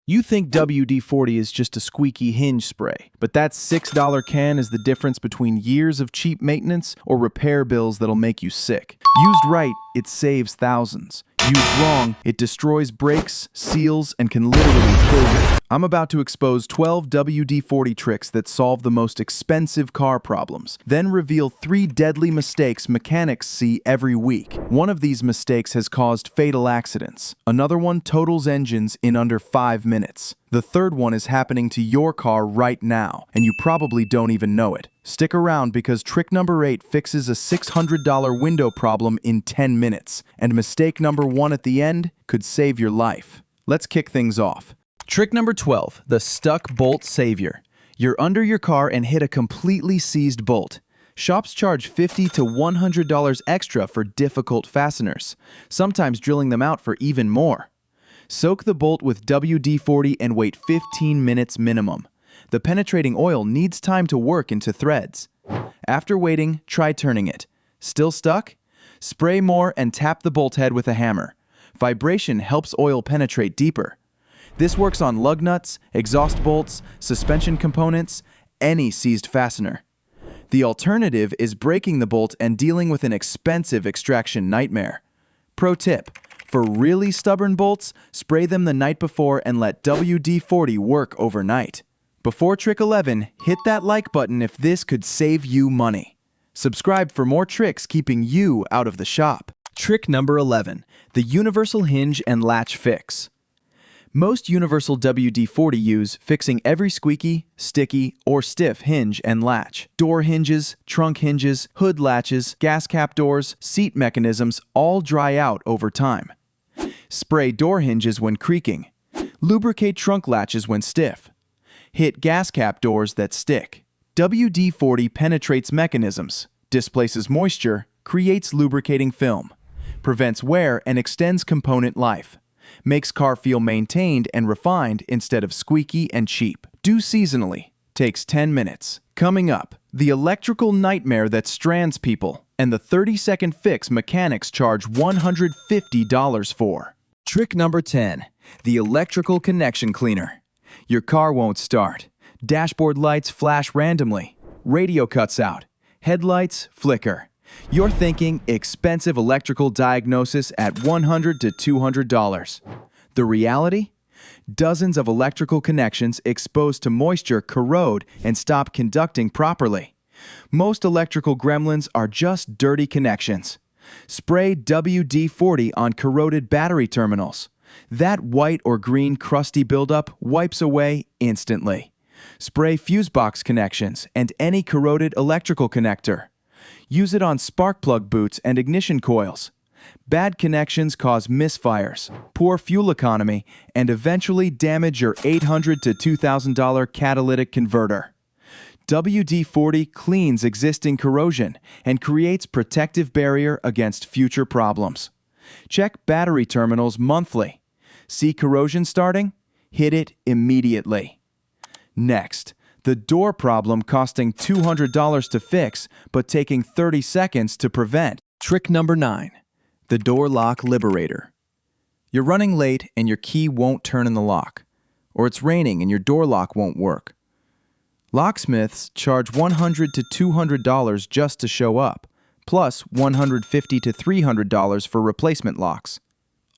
You think WD-40 is just a squeaky hinge spray, but that $6 can is the difference between years of cheap maintenance or repair bills that'll make you sick. Used right, it saves thousands. Used wrong, it destroys brakes, seals, and can literally kill you. I'm about to expose 12 WD-40 tricks that solve the most expensive car problems, then reveal 3 deadly mistakes mechanics see every week. One of these mistakes has caused fatal accidents. Another one totals engines in under 5 minutes. The third one is happening to your car right now, and you probably don't even know it. Stick around because trick number 8 fixes a $600 window problem in 10 minutes, and mistake number 1 at the end could save your life. Let's kick things off. Trick number 12, the stuck bolt savior. You're under your car and hit a completely seized bolt. Shops charge $50 to $100 extra for difficult fasteners, sometimes drilling them out for even more. Soak the bolt with WD-40 and wait 15 minutes minimum. The penetrating oil needs time to work into threads. After waiting, try turning it. Still stuck? Spray more and tap the bolt head with a hammer. Vibration helps oil penetrate deeper. This works on lug nuts, exhaust bolts, suspension components, any seized fastener. The alternative is breaking the bolt and dealing with an expensive extraction nightmare. Pro tip: for really stubborn bolts, spray them the night before and let WD-40 work overnight. Before trick 11, hit that like button if this could save you money. Subscribe for more tricks keeping you out of the shop. Trick number 11, the universal hinge and latch fix. Most universal WD-40 use fixing every squeaky, sticky, or stiff hinge and latch. Door hinges, trunk hinges, hood latches, gas cap doors, seat mechanisms all dry out over time. Spray door hinges when creaking. Lubricate trunk latches when stiff. Hit gas cap doors that stick. WD-40 penetrates mechanisms, displaces moisture, creates lubricating film, prevents wear and extends component life, makes car feel maintained and refined instead of squeaky and cheap. Do seasonally. Takes 10 minutes. Coming up, the electrical nightmare that strands people and the 30-second fix mechanics charge $150 for. Trick number 10, the electrical connection cleaner. Your car won't start. Dashboard lights flash randomly. Radio cuts out. Headlights flicker. You're thinking expensive electrical diagnosis at $100 to $200. The reality? Dozens of electrical connections exposed to moisture corrode and stop conducting properly. Most electrical gremlins are just dirty connections. Spray WD-40 on corroded battery terminals. That white or green crusty buildup wipes away instantly. Spray fuse box connections and any corroded electrical connector. Use it on spark plug boots and ignition coils. Bad connections cause misfires, poor fuel economy, and eventually damage your $800 to $2,000 catalytic converter. WD-40 cleans existing corrosion and creates protective barrier against future problems. Check battery terminals monthly. See corrosion starting? Hit it immediately. Next, the door problem costing $200 to fix, but taking 30 seconds to prevent. Trick number 9, the door lock liberator. You're running late and your key won't turn in the lock, or it's raining and your door lock won't work. Locksmiths charge $100 to $200 just to show up, plus $150 to $300 for replacement locks.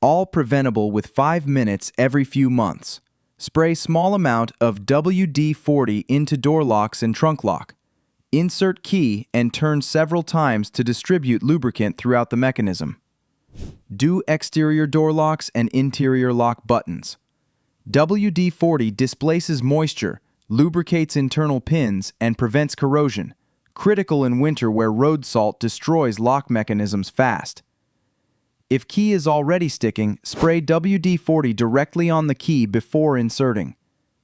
All preventable with 5 minutes every few months. Spray small amount of WD-40 into door locks and trunk lock. Insert key and turn several times to distribute lubricant throughout the mechanism. Do exterior door locks and interior lock buttons. WD-40 displaces moisture, lubricates internal pins, and prevents corrosion. Critical in winter where road salt destroys lock mechanisms fast. If key is already sticking, spray WD-40 directly on the key before inserting.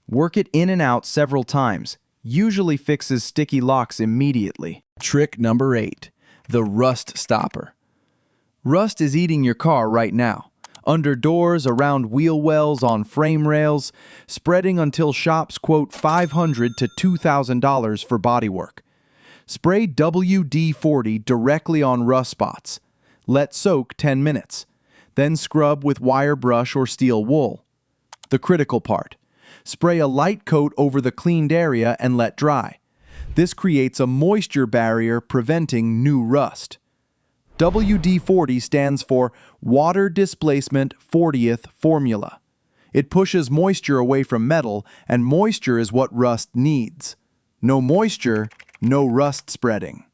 Work it in and out several times. Usually fixes sticky locks immediately. Trick number 8, the rust stopper. Rust is eating your car right now. Under doors, around wheel wells, on frame rails, spreading until shops quote $500 to $2,000 for bodywork. Spray WD-40 directly on rust spots. Let soak 10 minutes. Then scrub with wire brush or steel wool. The critical part. Spray a light coat over the cleaned area and let dry. This creates a moisture barrier preventing new rust. WD-40 stands for Water Displacement 40th Formula. It pushes moisture away from metal, and moisture is what rust needs. No moisture, no rust spreading.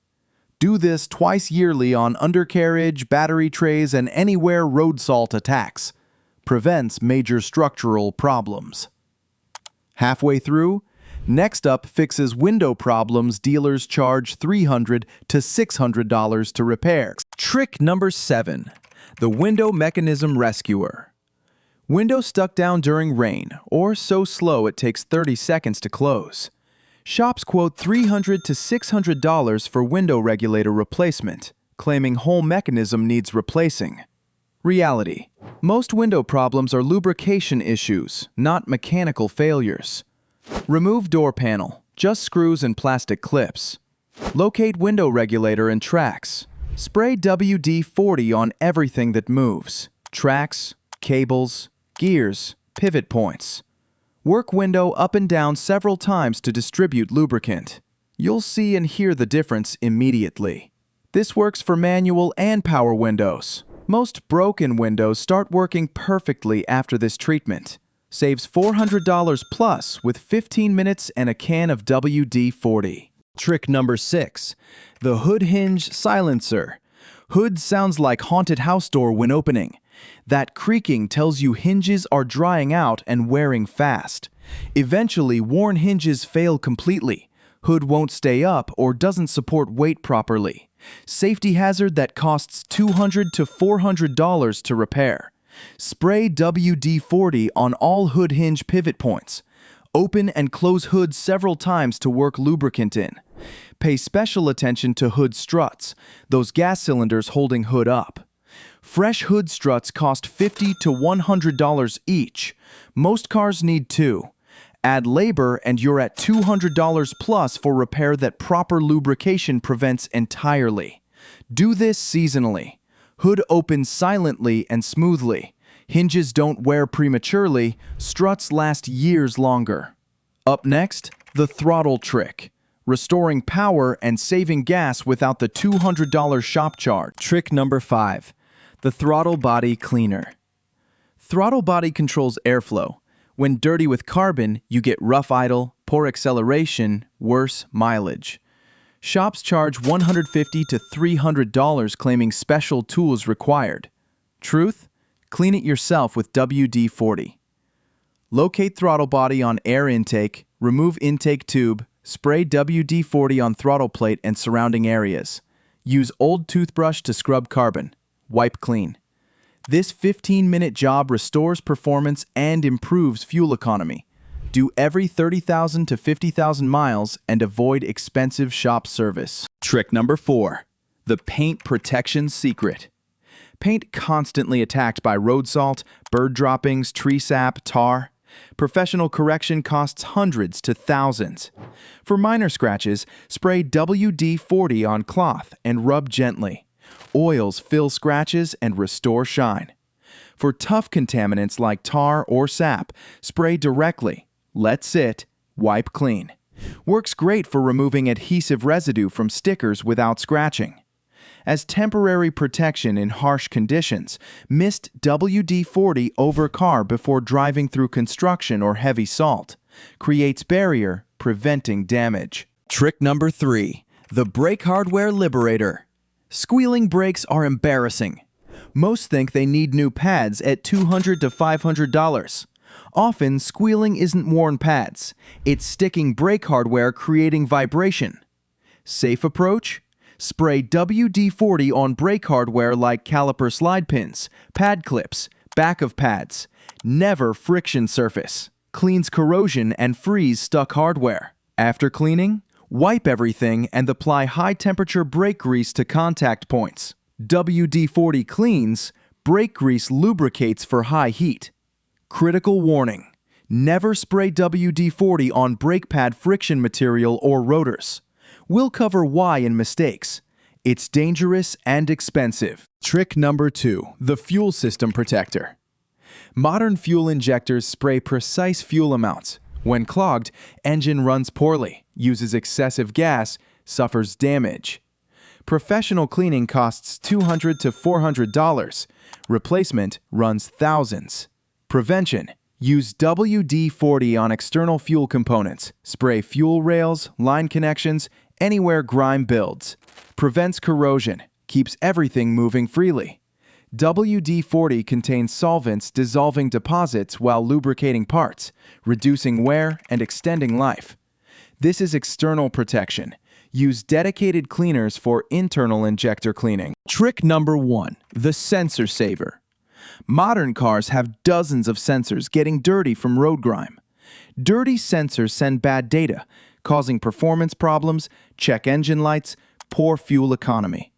Do this twice yearly on undercarriage, battery trays, and anywhere road salt attacks. Prevents major structural problems. Halfway through? Next up fixes window problems dealers charge $300 to $600 to repair. Trick number 7. The Window Mechanism Rescuer. Window stuck down during rain, or so slow it takes 30 seconds to close. Shops quote $300 to $600 for window regulator replacement, claiming whole mechanism needs replacing. Reality. Most window problems are lubrication issues, not mechanical failures. Remove door panel, just screws and plastic clips. Locate window regulator and tracks. Spray WD-40 on everything that moves. Tracks, cables, gears, pivot points. Work window up and down several times to distribute lubricant. You'll see and hear the difference immediately. This works for manual and power windows. Most broken windows start working perfectly after this treatment. Saves $400 plus with 15 minutes and a can of WD-40. Trick number 6. The hood hinge silencer. Hood sounds like haunted house door when opening. That creaking tells you hinges are drying out and wearing fast. Eventually, worn hinges fail completely. Hood won't stay up or doesn't support weight properly. Safety hazard that costs $200 to $400 to repair. Spray WD-40 on all hood hinge pivot points. Open and close hood several times to work lubricant in. Pay special attention to hood struts, those gas cylinders holding hood up. Fresh hood struts cost $50 to $100 each. Most cars need 2. Add labor and you're at $200 plus for repair that proper lubrication prevents entirely. Do this seasonally. Hood opens silently and smoothly. Hinges don't wear prematurely. Struts last years longer. Up next, the throttle trick. Restoring power and saving gas without the $200 shop charge. Trick number 5. The Throttle Body Cleaner. Throttle body controls airflow. When dirty with carbon, you get rough idle, poor acceleration, worse mileage. Shops charge $150 to $300 claiming special tools required. Truth? Clean it yourself with WD-40. Locate throttle body on air intake, remove intake tube, spray WD-40 on throttle plate and surrounding areas. Use old toothbrush to scrub carbon. Wipe clean. This 15-minute job restores performance and improves fuel economy. Do every 30,000 to 50,000 miles and avoid expensive shop service. Trick number 4. The paint protection secret. Paint constantly attacked by road salt, bird droppings, tree sap, tar. Professional correction costs hundreds to thousands. For minor scratches, spray WD-40 on cloth and rub gently. Oils fill scratches and restore shine. For tough contaminants like tar or sap, spray directly. Let sit. Wipe clean. Works great for removing adhesive residue from stickers without scratching. As temporary protection in harsh conditions, mist WD-40 over car before driving through construction or heavy salt. Creates barrier, preventing damage. Trick number 3. The Brake Hardware Liberator. Squealing brakes are embarrassing. Most think they need new pads at $200 to $500. Often, squealing isn't worn pads. It's sticking brake hardware creating vibration. Safe approach? Spray WD-40 on brake hardware like caliper slide pins, pad clips, back of pads. Never friction surface. Cleans corrosion and freeze stuck hardware. After cleaning, wipe everything and apply high-temperature brake grease to contact points. WD-40 cleans, brake grease lubricates for high heat. Critical warning: never spray WD-40 on brake pad friction material or rotors. We'll cover why in mistakes. It's dangerous and expensive. Trick number 2. The Fuel System Protector. Modern fuel injectors spray precise fuel amounts. When clogged, engine runs poorly, uses excessive gas, suffers damage. Professional cleaning costs $200 to $400. Replacement runs thousands. Prevention: use WD-40 on external fuel components. Spray fuel rails, line connections, anywhere grime builds. Prevents corrosion, keeps everything moving freely. WD-40 contains solvents dissolving deposits while lubricating parts, reducing wear and extending life. This is external protection. Use dedicated cleaners for internal injector cleaning. Trick number 1, the sensor saver. Modern cars have dozens of sensors getting dirty from road grime. Dirty sensors send bad data, causing performance problems, check engine lights, poor fuel economy.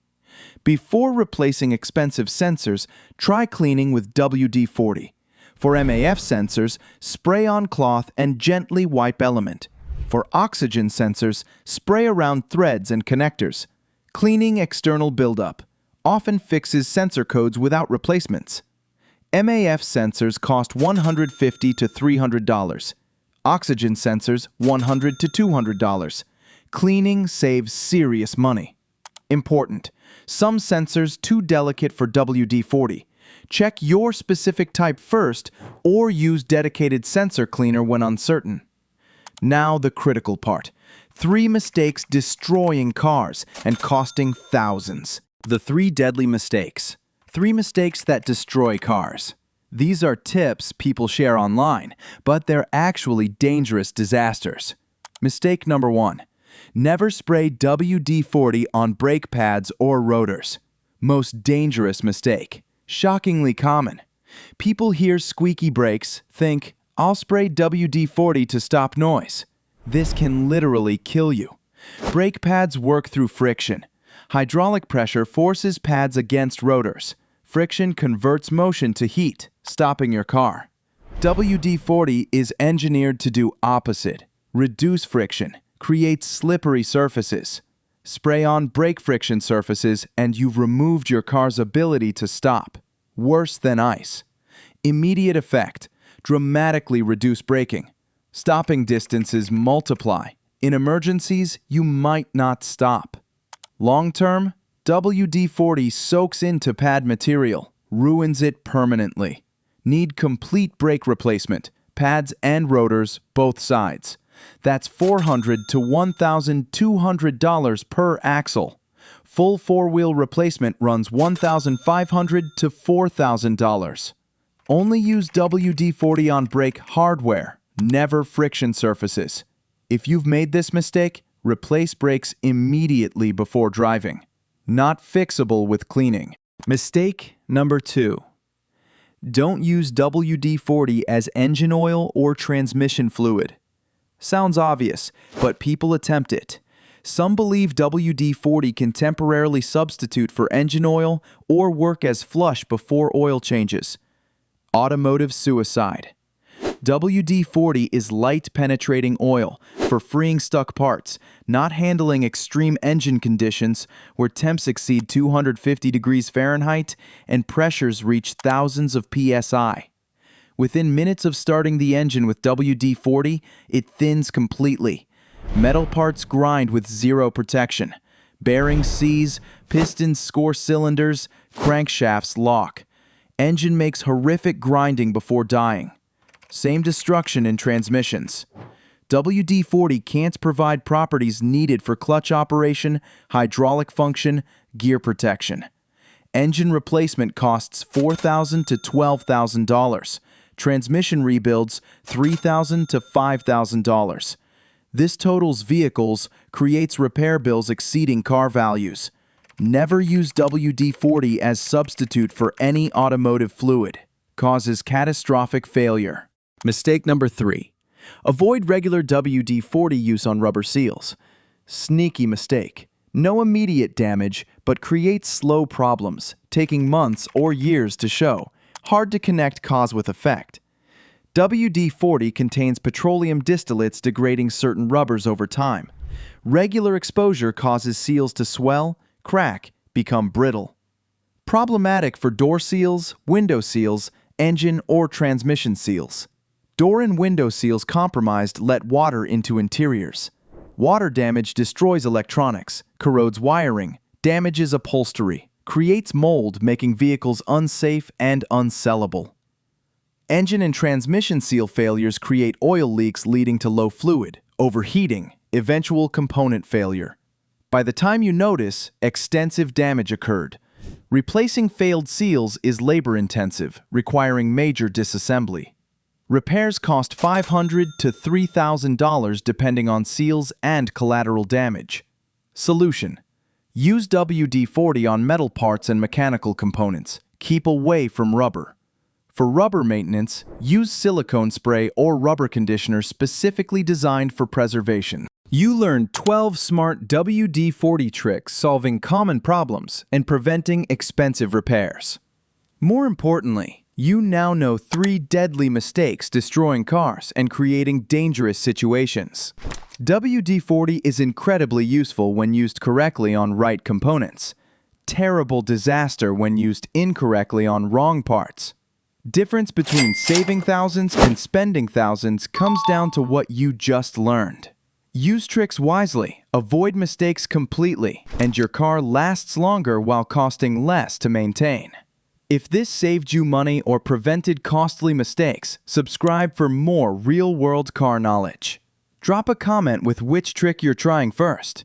Before replacing expensive sensors, try cleaning with WD-40. For MAF sensors, spray on cloth and gently wipe element. For oxygen sensors, spray around threads and connectors. Cleaning external buildup often fixes sensor codes without replacements. MAF sensors cost $150 to $300. Oxygen sensors, $100 to $200. Cleaning saves serious money. Important: some sensors too delicate for WD-40. Check your specific type first or use dedicated sensor cleaner when uncertain. Now the critical part. 3 mistakes destroying cars and costing thousands. The 3 deadly mistakes. 3 mistakes that destroy cars. These are tips people share online, but they're actually dangerous disasters. Mistake number 1. Never spray WD-40 on brake pads or rotors. Most dangerous mistake. Shockingly common. People hear squeaky brakes, think, I'll spray WD-40 to stop noise. This can literally kill you. Brake pads work through friction. Hydraulic pressure forces pads against rotors. Friction converts motion to heat, stopping your car. WD-40 is engineered to do opposite. Reduce friction. Create slippery surfaces. Spray on brake friction surfaces and you've removed your car's ability to stop. Worse than ice. Immediate effect: dramatically reduce braking. Stopping distances multiply. In emergencies, you might not stop. Long term, WD-40 soaks into pad material, ruins it permanently. Need complete brake replacement, pads and rotors, both sides. That's $400 to $1,200 per axle. Full 4-wheel replacement runs $1,500 to $4,000. Only use WD-40 on brake hardware, never friction surfaces. If you've made this mistake, replace brakes immediately before driving. Not fixable with cleaning. Mistake number 2. Don't use WD-40 as engine oil or transmission fluid. Sounds obvious, but people attempt it. Some believe WD-40 can temporarily substitute for engine oil or work as flush before oil changes. Automotive suicide. WD-40 is light penetrating oil for freeing stuck parts, not handling extreme engine conditions where temps exceed 250 degrees Fahrenheit and pressures reach thousands of PSI. Within minutes of starting the engine with WD-40, it thins completely. Metal parts grind with zero protection. Bearings seize, pistons score cylinders, crankshafts lock. Engine makes horrific grinding before dying. Same destruction in transmissions. WD-40 can't provide properties needed for clutch operation, hydraulic function, gear protection. Engine replacement costs $4,000 to $12,000. Transmission rebuilds $3,000 to $5,000. This totals vehicles, creates repair bills exceeding car values. Never use WD-40 as substitute for any automotive fluid. Causes catastrophic failure. Mistake number 3. Avoid regular WD-40 use on rubber seals. Sneaky mistake. No immediate damage, but creates slow problems, taking months or years to show. Hard to connect cause with effect. WD-40 contains petroleum distillates degrading certain rubbers over time. Regular exposure causes seals to swell, crack, become brittle. Problematic for door seals, window seals, engine or transmission seals. Door and window seals compromised let water into interiors. Water damage destroys electronics, corrodes wiring, damages upholstery, creates mold, making vehicles unsafe and unsellable. Engine and transmission seal failures create oil leaks leading to low fluid, overheating, eventual component failure. By the time you notice, extensive damage occurred. Replacing failed seals is labor-intensive, requiring major disassembly. Repairs cost $500 to $3,000 depending on seals and collateral damage. Solution: use WD-40 on metal parts and mechanical components. Keep away from rubber. For rubber maintenance, use silicone spray or rubber conditioner specifically designed for preservation. You learned 12 smart WD-40 tricks solving common problems and preventing expensive repairs. More importantly, you now know 3 deadly mistakes destroying cars and creating dangerous situations. WD-40 is incredibly useful when used correctly on right components. Terrible disaster when used incorrectly on wrong parts. Difference between saving thousands and spending thousands comes down to what you just learned. Use tricks wisely, avoid mistakes completely, and your car lasts longer while costing less to maintain. If this saved you money or prevented costly mistakes, subscribe for more real-world car knowledge. Drop a comment with which trick you're trying first.